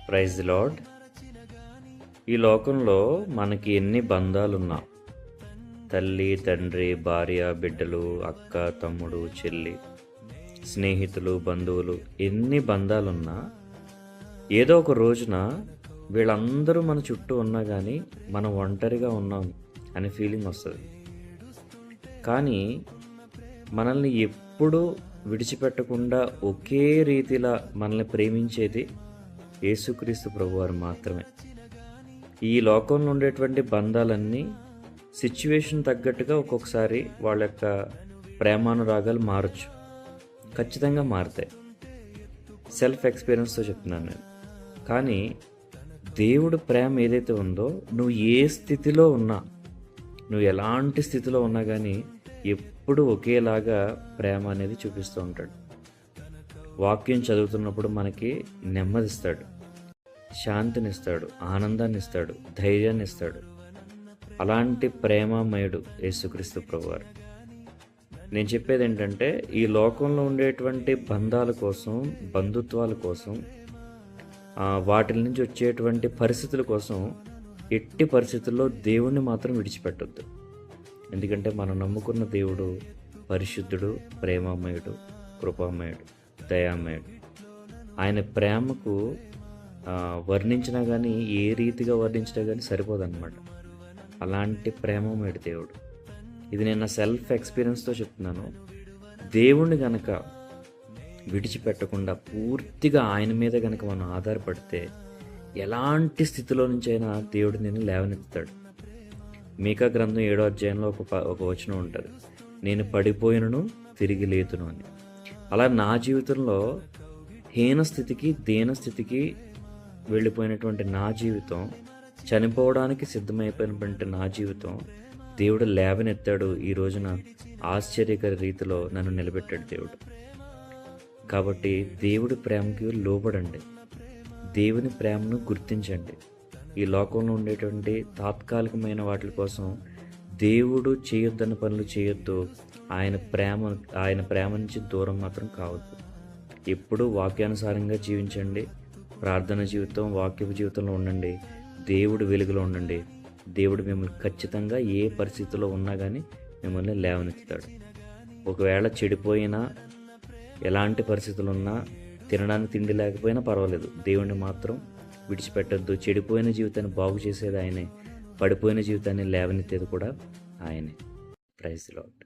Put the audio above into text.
Praise the lord. ఈ లోకంలో మనకి ఎన్ని బంధాలున్నా, తల్లి, తండ్రి, భార్య, బిడ్డలు, అక్క, తమ్ముడు, చెల్లి, స్నేహితులు, బంధువులు, ఎన్ని బంధాలున్నా ఏదో ఒక రోజున వీళ్ళందరూ మన చుట్టూ ఉన్నా కానీ మనం ఒంటరిగా ఉన్నాం అనే ఫీలింగ్ వస్తుంది. కానీ మనల్ని ఎప్పుడూ విడిచిపెట్టకుండా ఒకే రీతిలా మనల్ని ప్రేమించేది యేసుక్రీస్తు ప్రభువారు మాత్రమే. ఈ లోకంలో ఉండేటువంటి బంధాలన్నీ సిచ్యువేషన్ తగ్గట్టుగా ఒక్కొక్కసారి వాళ్ళ యొక్క ప్రేమానురాగాలు మారచ్చు, ఖచ్చితంగా మారుతాయి. సెల్ఫ్ ఎక్స్పీరియన్స్తో చెప్తున్నాను నేను. కానీ దేవుడు ప్రేమ ఏదైతే ఉందో, నువ్వు ఏ స్థితిలో ఉన్నా, నువ్వు ఎలాంటి స్థితిలో ఉన్నా కానీ ఎప్పుడు ఒకేలాగా ప్రేమ అనేది చూపిస్తూ ఉంటాడు. వాక్యం చదువుతున్నప్పుడు మనకి నెమ్మదిస్తాడు, శాంతినిస్తాడు, ఆనందాన్ని ఇస్తాడు, ధైర్యాన్ని ఇస్తాడు. అలాంటి ప్రేమమయుడు యేసుక్రీస్తు ప్రభువారు. నేను చెప్పేది ఏంటంటే, ఈ లోకంలో ఉండేటువంటి బంధాల కోసం, బంధుత్వాల కోసం, వాటి నుంచి వచ్చేటువంటి పరిస్థితుల కోసం ఎట్టి పరిస్థితుల్లో దేవుణ్ణి మాత్రం విడిచిపెట్టొద్దు. ఎందుకంటే మనం నమ్ముకున్న దేవుడు పరిశుద్ధుడు, ప్రేమమయుడు, కృపామయుడు, దయామయుడు. ఆయన ప్రేమకు వర్ణించినా కానీ, ఏ రీతిగా వర్ణించినా కానీ సరిపోదన్నమాట. అలాంటి ప్రేమమయుడు దేవుడు. ఇది నేను నా సెల్ఫ్ ఎక్స్పీరియన్స్తో చెప్తున్నాను. దేవుణ్ణి గనక విడిచిపెట్టకుండా పూర్తిగా ఆయన మీద గనక మనం ఆధారపడితే ఎలాంటి స్థితిలో నుంచైనా దేవుడు నేను లేవనెత్తుతాడు. మీకా గ్రంథం 7వ అధ్యాయంలో ఒక వచనం ఉంటుంది, నేను పడిపోయినను తిరిగి లేతును అని. అలా నా జీవితంలో హీన స్థితికి, దీన స్థితికి వెళ్ళిపోయినటువంటి నా జీవితం, చనిపోవడానికి సిద్ధమైపోయినటువంటి నా జీవితం దేవుడు లేవనెత్తాడు. ఈ రోజున ఆశ్చర్యకర రీతిలో నన్ను నిలబెట్టాడు దేవుడు. కాబట్టి దేవుడి ప్రేమకి లోబడండి, దేవుని ప్రేమను గుర్తించండి. ఈ లోకంలో ఉండేటువంటి తాత్కాలికమైన వాటి కోసం దేవుడు చేయొద్దన్న పనులు చేయొద్దు. ఆయన ప్రేమ నుంచి దూరం మాత్రం కావద్దు. ఎప్పుడూ వాక్యానుసారంగా జీవించండి. ప్రార్థన జీవితం, వాక్యపు జీవితంలో ఉండండి. దేవుడు వెలుగులో ఉండండి. దేవుడు మిమ్మల్ని ఖచ్చితంగా ఏ పరిస్థితిలో ఉన్నా కానీ మిమ్మల్ని లేవనెత్తుతాడు. ఒకవేళ చెడిపోయినా, ఎలాంటి పరిస్థితులు ఉన్నా, తినడానికి తిండి లేకపోయినా పర్వాలేదు, దేవుణ్ణి మాత్రం విడిచిపెట్టద్దు. చెడిపోయిన జీవితాన్ని బాగు చేసేది ఆయనే, పడిపోయిన జీవితాన్ని లేవనెత్తేది కూడా ఆయనే. Praise the lord.